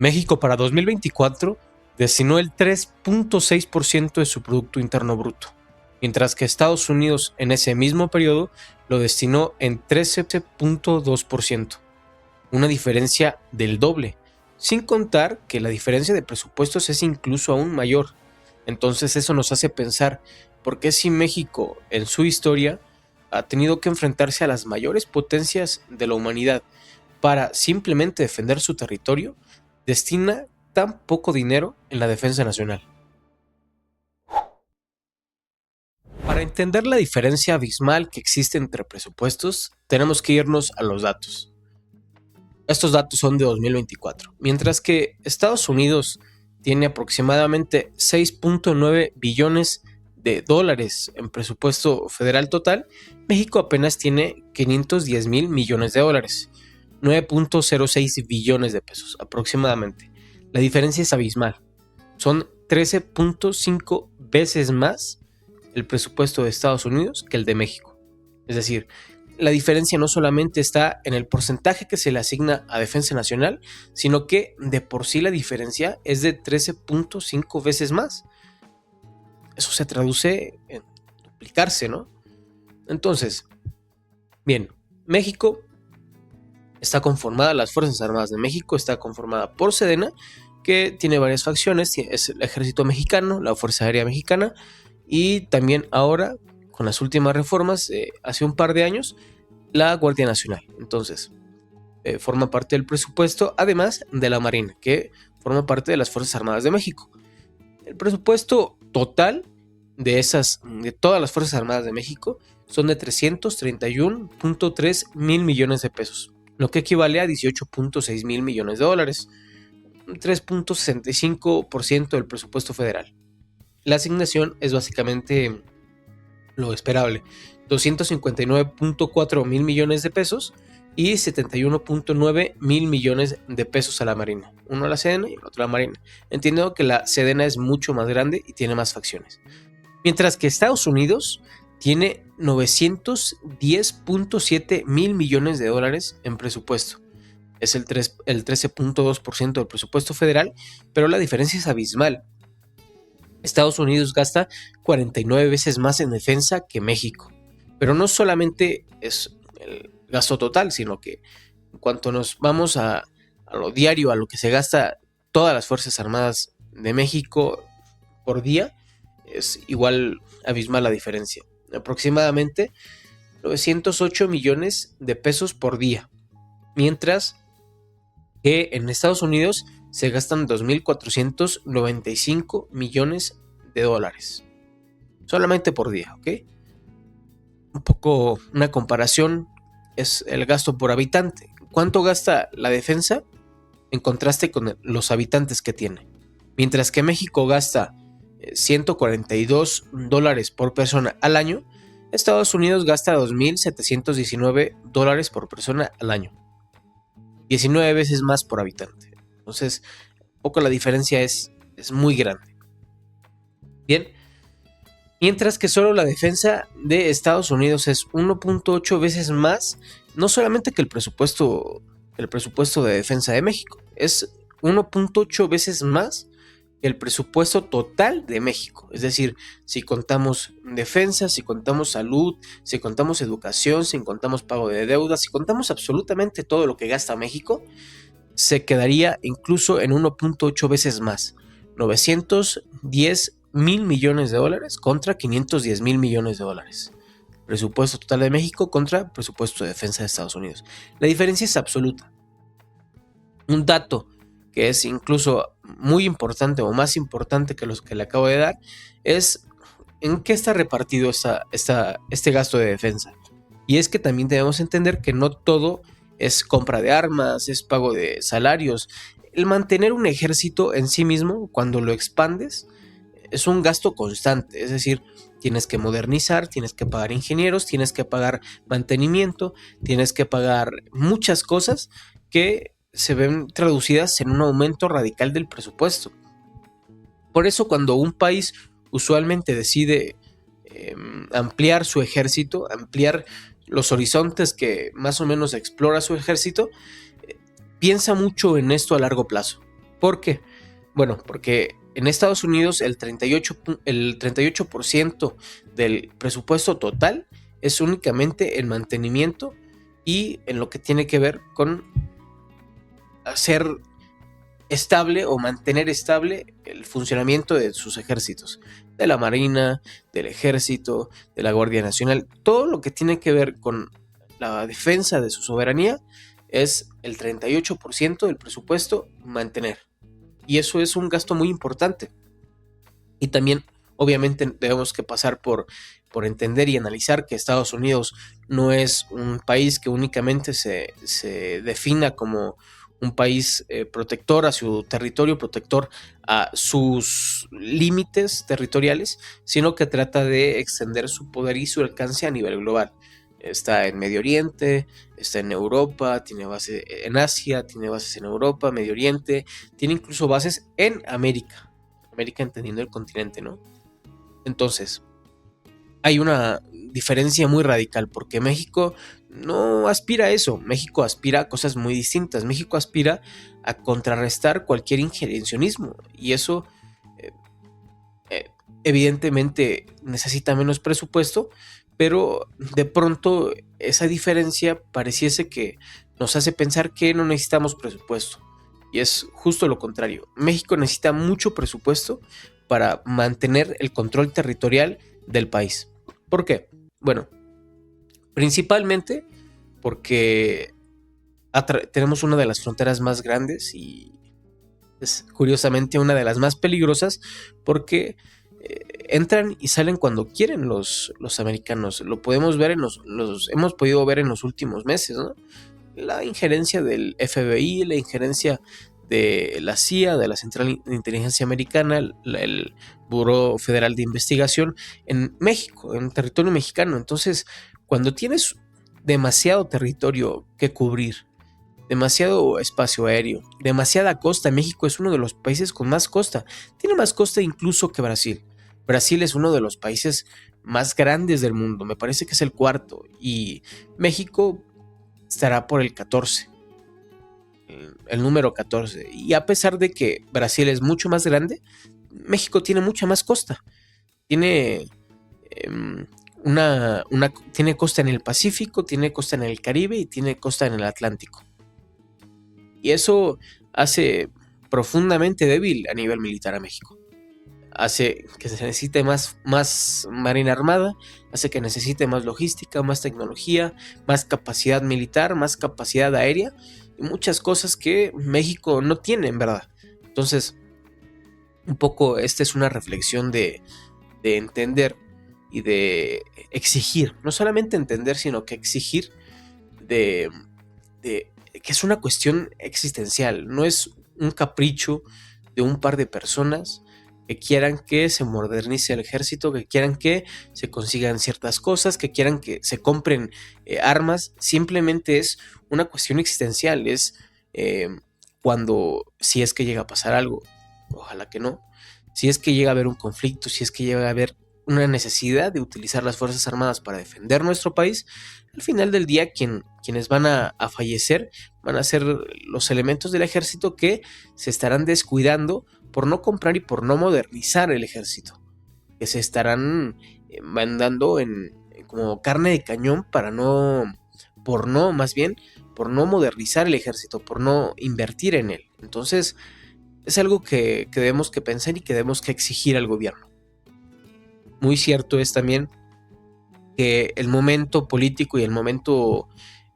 México para 2024 destinó el 3.6% de su Producto Interno Bruto, mientras que Estados Unidos en ese mismo periodo lo destinó en 13.2%, una diferencia del doble, sin contar que la diferencia de presupuestos es incluso aún mayor. Entonces eso nos hace pensar por qué si México en su historia ha tenido que enfrentarse a las mayores potencias de la humanidad para simplemente defender su territorio, destina tan poco dinero en la defensa nacional. Para entender la diferencia abismal que existe entre presupuestos, tenemos que irnos a los datos. Estos datos son de 2024, mientras que Estados Unidos tiene aproximadamente 6.9 billones de dólares en presupuesto federal total, México apenas tiene 510 mil millones de dólares, 9.06 billones de pesos aproximadamente. La diferencia es abismal, son 13.5 veces más el presupuesto de Estados Unidos que el de México. Es decir, la diferencia no solamente está en el porcentaje que se le asigna a defensa nacional, sino que de por sí la diferencia es de 13.5 veces más. Eso se traduce en duplicarse, ¿no? Entonces, bien, México está conformada, las Fuerzas Armadas de México está conformada por Sedena, que tiene varias facciones, es el Ejército Mexicano, la Fuerza Aérea Mexicana, y también ahora, con las últimas reformas, hace un par de años, la Guardia Nacional. Entonces, forma parte del presupuesto, además de la Marina, que forma parte de las Fuerzas Armadas de México. El presupuesto total de todas las Fuerzas Armadas de México son de 331.3 mil millones de pesos, lo que equivale a 18.6 mil millones de dólares, 3.65% del presupuesto federal. La asignación es básicamente lo esperable, 259.4 mil millones de pesos y 71.9 mil millones de pesos a la Marina, uno a la Sedena y el otro a la Marina, entendiendo que la Sedena es mucho más grande y tiene más facciones. Mientras que Estados Unidos tiene 910.7 mil millones de dólares en presupuesto. Es el 13.2% del presupuesto federal, pero la diferencia es abismal. Estados Unidos gasta 49 veces más en defensa que México. Pero no solamente es el gasto total, sino que en cuanto nos vamos a lo diario, a lo que se gasta todas las Fuerzas Armadas de México por día, es igual abismal la diferencia. Aproximadamente 908 millones de pesos por día, mientras que en Estados Unidos se gastan 2.495 millones de dólares solamente por día, ¿ok? Un poco una comparación es el gasto por habitante. ¿Cuánto gasta la defensa en contraste con los habitantes que tiene? Mientras que México gasta 142 dólares por persona al año, Estados Unidos gasta 2.719 dólares por persona al año, 19 veces más por habitante. Entonces, un poco la diferencia es muy grande. Bien, mientras que solo la defensa de Estados Unidos es 1.8 veces más, no solamente que el presupuesto de defensa de México, es 1.8 veces más que el presupuesto total de México. Es decir, si contamos defensa, si contamos salud, si contamos educación, si contamos pago de deudas, si contamos absolutamente todo lo que gasta México, se quedaría incluso en 1.8 veces más, 910 mil millones de dólares contra 510 mil millones de dólares. Presupuesto total de México contra presupuesto de defensa de Estados Unidos. La diferencia es absoluta. Un dato que es incluso muy importante o más importante que los que le acabo de dar es en qué está repartido este gasto de defensa. Y es que también debemos entender que no todo es compra de armas, es pago de salarios. El mantener un ejército en sí mismo, cuando lo expandes, es un gasto constante. Es decir, tienes que modernizar, tienes que pagar ingenieros, tienes que pagar mantenimiento, tienes que pagar muchas cosas que se ven traducidas en un aumento radical del presupuesto. Por eso cuando un país usualmente decide ampliar su ejército, ampliar los horizontes que más o menos explora su ejército, piensa mucho en esto a largo plazo. ¿Por qué? Bueno, porque en Estados Unidos el 38% del presupuesto total es únicamente en mantenimiento y en lo que tiene que ver con hacer estable o mantener estable el funcionamiento de sus ejércitos, de la Marina, del Ejército, de la Guardia Nacional. Todo lo que tiene que ver con la defensa de su soberanía es el 38% del presupuesto mantener. Y eso es un gasto muy importante. Y también, obviamente, debemos que pasar por entender y analizar que Estados Unidos no es un país que únicamente se defina como un país protector a su territorio, protector a sus límites territoriales, sino que trata de extender su poder y su alcance a nivel global. Está en Medio Oriente, está en Europa, tiene bases en Asia, tiene bases en Europa, Medio Oriente, tiene incluso bases en América. América entendiendo el continente, ¿no? Entonces, hay una diferencia muy radical porque México no aspira a eso. México aspira a cosas muy distintas. México aspira a contrarrestar cualquier injerencionismo y eso eh, evidentemente necesita menos presupuesto, pero de pronto esa diferencia pareciese que nos hace pensar que no necesitamos presupuesto. Y es justo lo contrario. México necesita mucho presupuesto para mantener el control territorial del país. ¿Por qué? Bueno, principalmente porque tenemos una de las fronteras más grandes y es curiosamente una de las más peligrosas porque entran y salen cuando quieren los americanos. Lo podemos ver hemos podido ver en los últimos meses, ¿no? La injerencia del FBI, la injerencia de la CIA, de la Central de Inteligencia Americana, el Buró Federal de Investigación en México, en territorio mexicano. Entonces, cuando tienes demasiado territorio que cubrir, demasiado espacio aéreo, demasiada costa, México es uno de los países con más costa, tiene más costa incluso que Brasil. Brasil es uno de los países más grandes del mundo, me parece que es el cuarto, y México estará por el 14, el número 14. Y a pesar de que Brasil es mucho más grande, México tiene mucha más costa. Tiene tiene costa en el Pacífico, tiene costa en el Caribe y tiene costa en el Atlántico. Y eso hace profundamente débil a nivel militar a México. Hace que se necesite más Marina Armada, hace que necesite más logística, más tecnología, más capacidad militar, más capacidad aérea y muchas cosas que México no tiene, en verdad. Entonces, un poco esta es una reflexión de entender y de exigir, no solamente entender, sino que exigir de que es una cuestión existencial, no es un capricho de un par de personas que quieran que se modernice el ejército, que quieran que se consigan ciertas cosas, que quieran que se compren armas, simplemente es una cuestión existencial, es cuando, si es que llega a pasar algo, ojalá que no, si es que llega a haber un conflicto, si es que llega a haber una necesidad de utilizar las Fuerzas Armadas para defender nuestro país, al final del día quienes van a fallecer van a ser los elementos del ejército que se estarán descuidando por no comprar y por no modernizar el ejército, que se estarán mandando como carne de cañón por no modernizar el ejército, por no invertir en él. Entonces es algo que debemos que pensar y que debemos que exigir al gobierno. Muy cierto es también que el momento político y el momento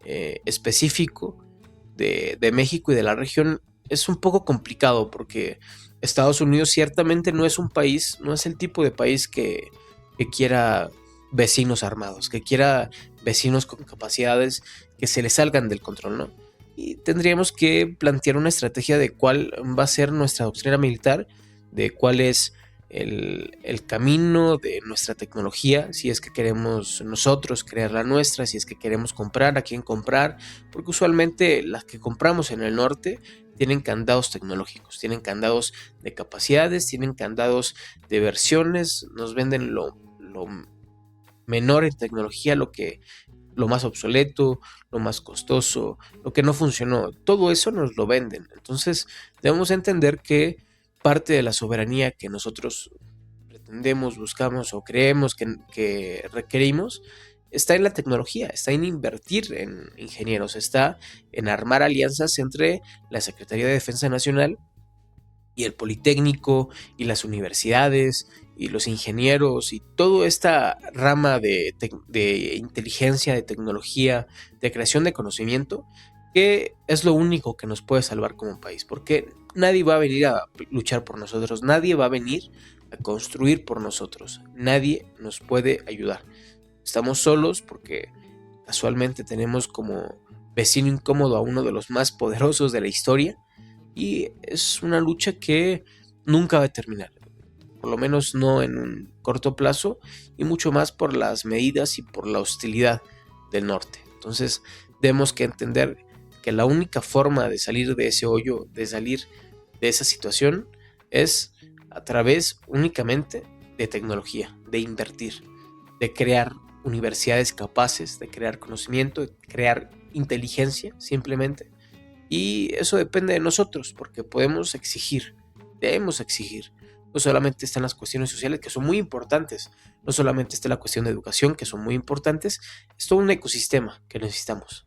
específico de México y de la región es un poco complicado porque Estados Unidos ciertamente no es un país, no es el tipo de país que quiera vecinos armados, que quiera vecinos con capacidades que se le salgan del control, ¿no? Y tendríamos que plantear una estrategia de cuál va a ser nuestra doctrina militar, de cuál es el camino de nuestra tecnología, si es que queremos nosotros crear la nuestra, si es que queremos comprar, a quién comprar, porque usualmente las que compramos en el norte tienen candados tecnológicos, tienen candados de capacidades, tienen candados de versiones, nos venden lo menor en tecnología, lo que lo más obsoleto, lo más costoso, lo que no funcionó. Todo eso nos lo venden. Entonces debemos entender que parte de la soberanía que nosotros pretendemos, buscamos o creemos que requerimos está en la tecnología, está en invertir en ingenieros, está en armar alianzas entre la Secretaría de Defensa Nacional y el Politécnico y las universidades y los ingenieros y toda esta rama de inteligencia, de tecnología, de creación de conocimiento, que es lo único que nos puede salvar como país, porque nadie va a venir a luchar por nosotros, nadie va a venir a construir por nosotros, nadie nos puede ayudar. Estamos solos porque casualmente tenemos como vecino incómodo a uno de los más poderosos de la historia, y es una lucha que nunca va a terminar, por lo menos no en un corto plazo, y mucho más por las medidas y por la hostilidad del norte. Entonces tenemos que entender que la única forma de salir de ese hoyo, de salir de esa situación, es a través únicamente de tecnología, de invertir, de crear universidades capaces, de crear conocimiento, de crear inteligencia simplemente. Y eso depende de nosotros, porque podemos exigir, debemos exigir. No solamente están las cuestiones sociales, que son muy importantes, no solamente está la cuestión de educación, que son muy importantes, es todo un ecosistema que necesitamos.